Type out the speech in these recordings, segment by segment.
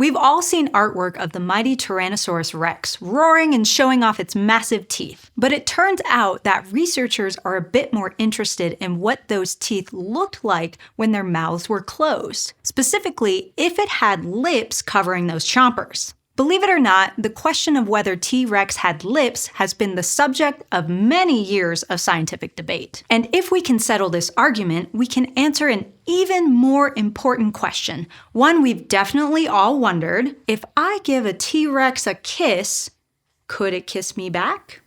We've all seen artwork of the mighty Tyrannosaurus rex roaring and showing off its massive teeth. But it turns out that researchers are a bit more interested in what those teeth looked like when their mouths were closed. Specifically, if it had lips covering those chompers. Believe it or not, the question of whether T-Rex had lips has been the subject of many years of scientific debate. And if we can settle this argument, we can answer an even more important question, one we've definitely all wondered. If I give a T-Rex a kiss, could it kiss me back?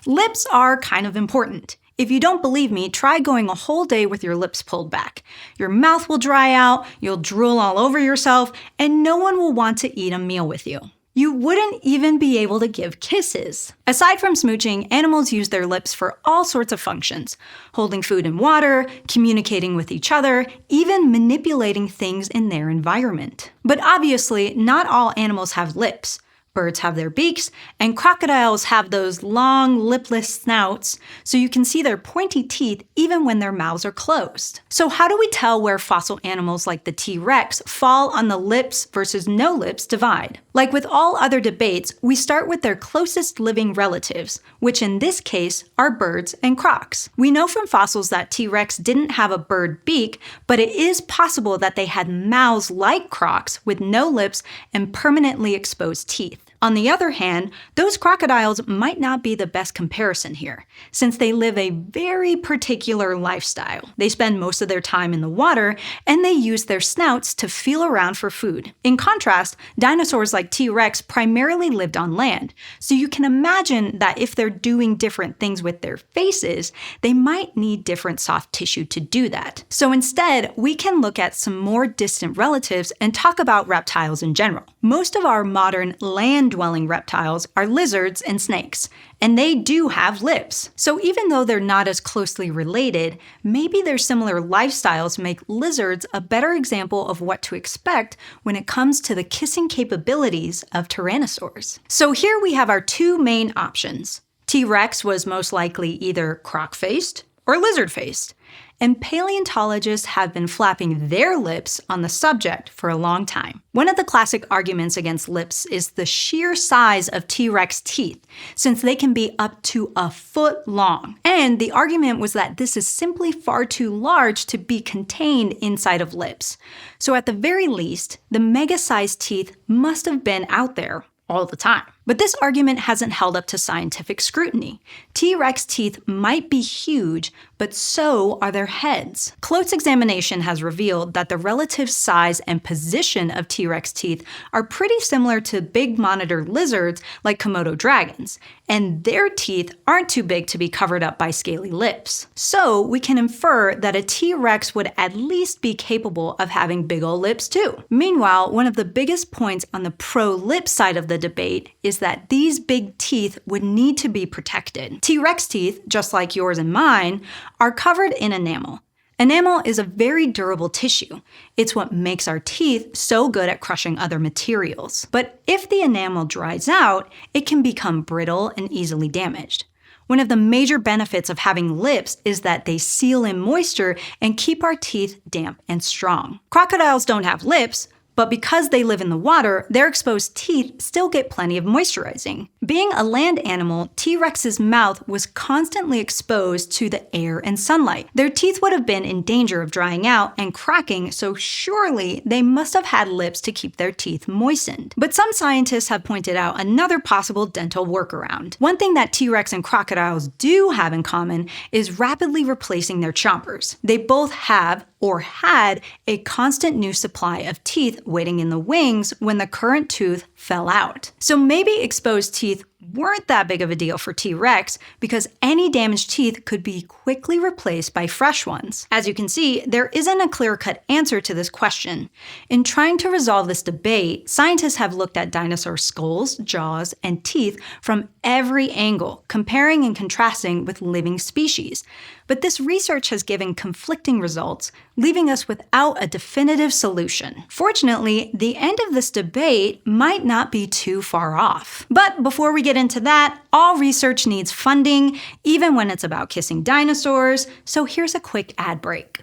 Lips are kind of important. If you don't believe me, try going a whole day with your lips pulled back. Your mouth will dry out, you'll drool all over yourself, and no one will want to eat a meal with you. You wouldn't even be able to give kisses. Aside from smooching, animals use their lips for all sorts of functions. Holding food and water, communicating with each other, even manipulating things in their environment. But obviously, not all animals have lips. Birds have their beaks, and crocodiles have those long, lipless snouts, so you can see their pointy teeth even when their mouths are closed. So how do we tell where fossil animals like the T-Rex fall on the lips versus no lips divide? Like with all other debates, we start with their closest living relatives, which in this case are birds and crocs. We know from fossils that T-Rex didn't have a bird beak, but it is possible that they had mouths like crocs with no lips and permanently exposed teeth. On the other hand, those crocodiles might not be the best comparison here, since they live a very particular lifestyle. They spend most of their time in the water, and they use their snouts to feel around for food. In contrast, dinosaurs like T-Rex primarily lived on land, so you can imagine that if they're doing different things with their faces, they might need different soft tissue to do that. So instead, we can look at some more distant relatives and talk about reptiles in general. Most of our modern land-dwelling reptiles are lizards and snakes, and they do have lips. So even though they're not as closely related, maybe their similar lifestyles make lizards a better example of what to expect when it comes to the kissing capabilities of tyrannosaurs. So here we have our two main options. T-Rex was most likely either croc-faced or lizard-faced, and paleontologists have been flapping their lips on the subject for a long time. One of the classic arguments against lips is the sheer size of T-Rex teeth, since they can be up to a foot long. And the argument was that this is simply far too large to be contained inside of lips. So at the very least, the mega-sized teeth must have been out there all the time. But this argument hasn't held up to scientific scrutiny. T-Rex teeth might be huge, but so are their heads. Close examination has revealed that the relative size and position of T-Rex teeth are pretty similar to big monitor lizards like Komodo dragons, and their teeth aren't too big to be covered up by scaly lips. So we can infer that a T-Rex would at least be capable of having big ol' lips too. Meanwhile, one of the biggest points on the pro-lip side of the debate is that these big teeth would need to be protected. T-Rex teeth, just like yours and mine, are covered in enamel. Enamel is a very durable tissue. It's what makes our teeth so good at crushing other materials. But if the enamel dries out, it can become brittle and easily damaged. One of the major benefits of having lips is that they seal in moisture and keep our teeth damp and strong. Crocodiles don't have lips, but because they live in the water, their exposed teeth still get plenty of moisturizing. Being a land animal, T-Rex's mouth was constantly exposed to the air and sunlight. Their teeth would have been in danger of drying out and cracking, so surely they must have had lips to keep their teeth moistened. But some scientists have pointed out another possible dental workaround. One thing that T-Rex and crocodiles do have in common is rapidly replacing their chompers. They both have or had a constant new supply of teeth waiting in the wings when the current tooth fell out. So maybe exposed teeth weren't that big of a deal for T-Rex because any damaged teeth could be quickly replaced by fresh ones. As you can see, there isn't a clear-cut answer to this question. In trying to resolve this debate, scientists have looked at dinosaur skulls, jaws, and teeth from every angle, comparing and contrasting with living species. But this research has given conflicting results, leaving us without a definitive solution. Fortunately, the end of this debate might not be too far off. But before we get into that, all research needs funding, even when it's about kissing dinosaurs, so here's a quick ad break.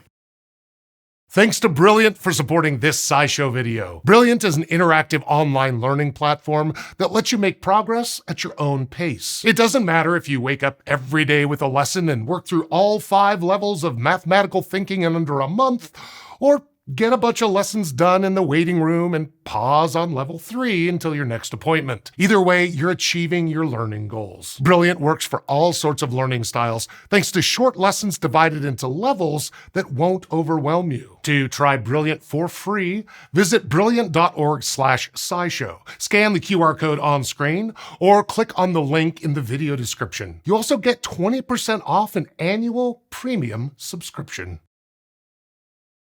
Thanks to Brilliant for supporting this SciShow video. Brilliant is an interactive online learning platform that lets you make progress at your own pace. It doesn't matter if you wake up every day with a lesson and work through all 5 levels of mathematical thinking in under a month, or get a bunch of lessons done in the waiting room and pause on level 3 until your next appointment. Either way, you're achieving your learning goals. Brilliant works for all sorts of learning styles, thanks to short lessons divided into levels that won't overwhelm you. To try Brilliant for free, visit brilliant.org/scishow. Scan the QR code on screen or click on the link in the video description. You also get 20% off an annual premium subscription.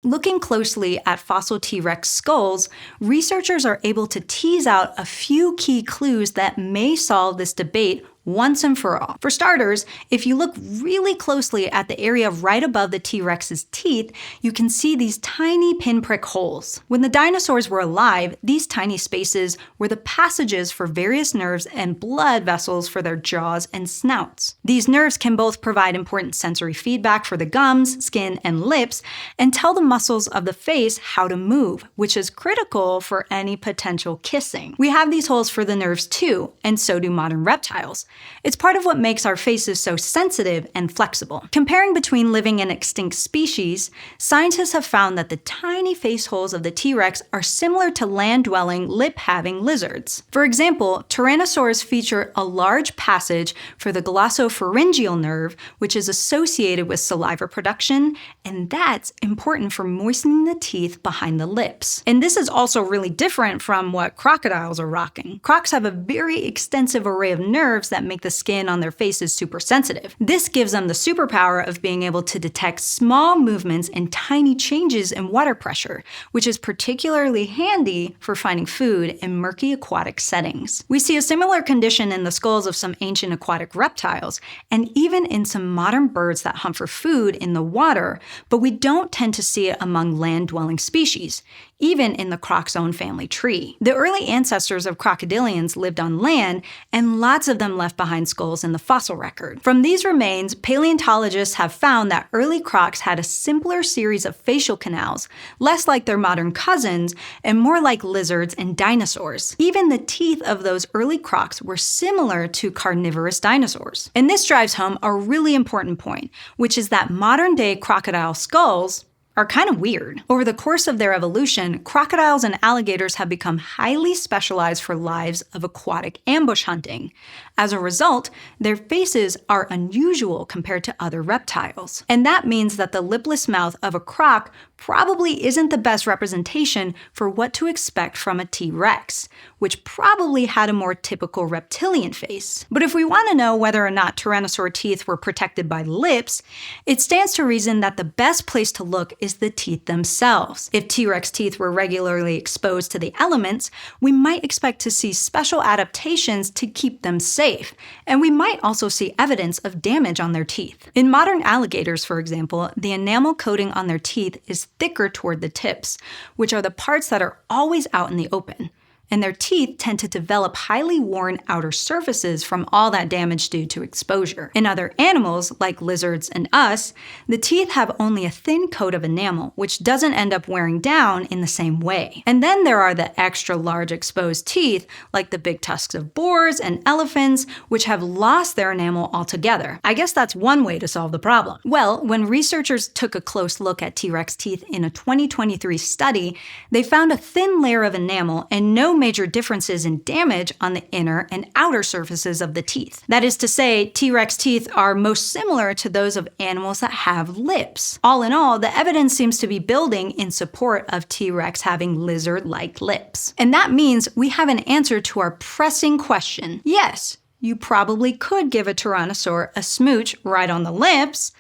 Looking closely at fossil T-Rex skulls, researchers are able to tease out a few key clues that may solve this debate once and for all. For starters, if you look really closely at the area right above the T-Rex's teeth, you can see these tiny pinprick holes. When the dinosaurs were alive, these tiny spaces were the passages for various nerves and blood vessels for their jaws and snouts. These nerves can both provide important sensory feedback for the gums, skin, and lips, and tell the muscles of the face how to move, which is critical for any potential kissing. We have these holes for the nerves too, and so do modern reptiles. It's part of what makes our faces so sensitive and flexible. Comparing between living and extinct species, scientists have found that the tiny face holes of the T-Rex are similar to land-dwelling, lip-having lizards. For example, tyrannosaurs feature a large passage for the glossopharyngeal nerve, which is associated with saliva production, and that's important for moistening the teeth behind the lips. And this is also really different from what crocodiles are rocking. Crocs have a very extensive array of nerves that make the skin on their faces super sensitive. This gives them the superpower of being able to detect small movements and tiny changes in water pressure, which is particularly handy for finding food in murky aquatic settings. We see a similar condition in the skulls of some ancient aquatic reptiles, and even in some modern birds that hunt for food in the water, but we don't tend to see it among land-dwelling species, even in the croc's own family tree. The early ancestors of crocodilians lived on land, and lots of them left behind skulls in the fossil record. From these remains, paleontologists have found that early crocs had a simpler series of facial canals, less like their modern cousins, and more like lizards and dinosaurs. Even the teeth of those early crocs were similar to carnivorous dinosaurs. And this drives home a really important point, which is that modern-day crocodile skulls are kind of weird. Over the course of their evolution, crocodiles and alligators have become highly specialized for lives of aquatic ambush hunting. As a result, their faces are unusual compared to other reptiles. And that means that the lipless mouth of a croc probably isn't the best representation for what to expect from a T-Rex, which probably had a more typical reptilian face. But if we want to know whether or not tyrannosaur teeth were protected by lips, it stands to reason that the best place to look is the teeth themselves. If T-Rex teeth were regularly exposed to the elements, we might expect to see special adaptations to keep them safe, and we might also see evidence of damage on their teeth. In modern alligators, for example, the enamel coating on their teeth is thicker toward the tips, which are the parts that are always out in the open. And their teeth tend to develop highly worn outer surfaces from all that damage due to exposure. In other animals, like lizards and us, the teeth have only a thin coat of enamel, which doesn't end up wearing down in the same way. And then there are the extra large exposed teeth, like the big tusks of boars and elephants, which have lost their enamel altogether. I guess that's one way to solve the problem. Well, when researchers took a close look at T-Rex teeth in a 2023 study, they found a thin layer of enamel and no major differences in damage on the inner and outer surfaces of the teeth. That is to say, T-Rex teeth are most similar to those of animals that have lips. All in all, the evidence seems to be building in support of T-Rex having lizard-like lips. And that means we have an answer to our pressing question. Yes, you probably could give a tyrannosaur a smooch right on the lips,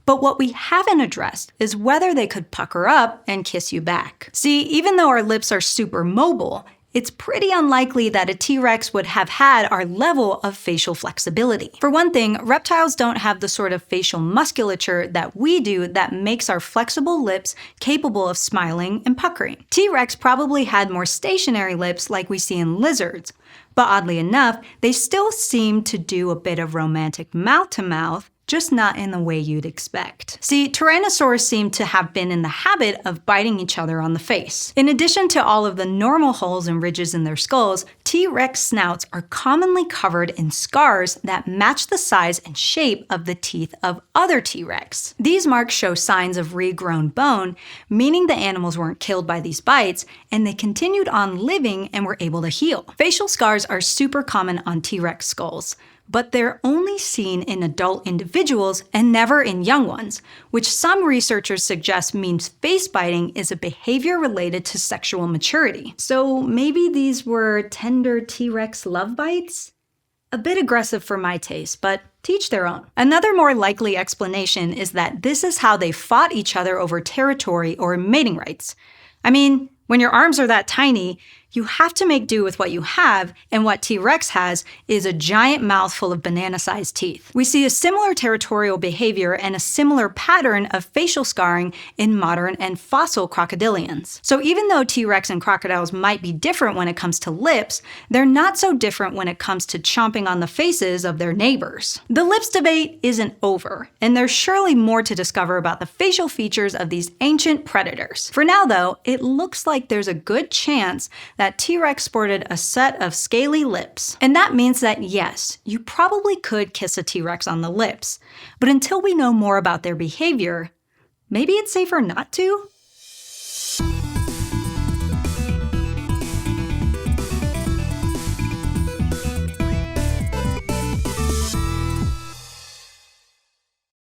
but what we haven't addressed is whether they could pucker up and kiss you back. See, even though our lips are super mobile, it's pretty unlikely that a T-Rex would have had our level of facial flexibility. For one thing, reptiles don't have the sort of facial musculature that we do that makes our flexible lips capable of smiling and puckering. T-Rex probably had more stationary lips like we see in lizards, but oddly enough, they still seem to do a bit of romantic mouth-to-mouth just not in the way you'd expect. See, tyrannosaurs seem to have been in the habit of biting each other on the face. In addition to all of the normal holes and ridges in their skulls, T-Rex snouts are commonly covered in scars that match the size and shape of the teeth of other T-Rex. These marks show signs of regrown bone, meaning the animals weren't killed by these bites, and they continued on living and were able to heal. Facial scars are super common on T-Rex skulls, but they're only seen in adult individuals and never in young ones, which some researchers suggest means face biting is a behavior related to sexual maturity. So maybe these were tender T-Rex love bites? A bit aggressive for my taste, but teach their own. Another more likely explanation is that this is how they fought each other over territory or mating rights. I mean, when your arms are that tiny, you have to make do with what you have, and what T-Rex has is a giant mouth full of banana-sized teeth. We see a similar territorial behavior and a similar pattern of facial scarring in modern and fossil crocodilians. So even though T-Rex and crocodiles might be different when it comes to lips, they're not so different when it comes to chomping on the faces of their neighbors. The lips debate isn't over, and there's surely more to discover about the facial features of these ancient predators. For now though, it looks like there's a good chance that T-Rex sported a set of scaly lips. And that means that yes, you probably could kiss a T-Rex on the lips, but until we know more about their behavior, maybe it's safer not to?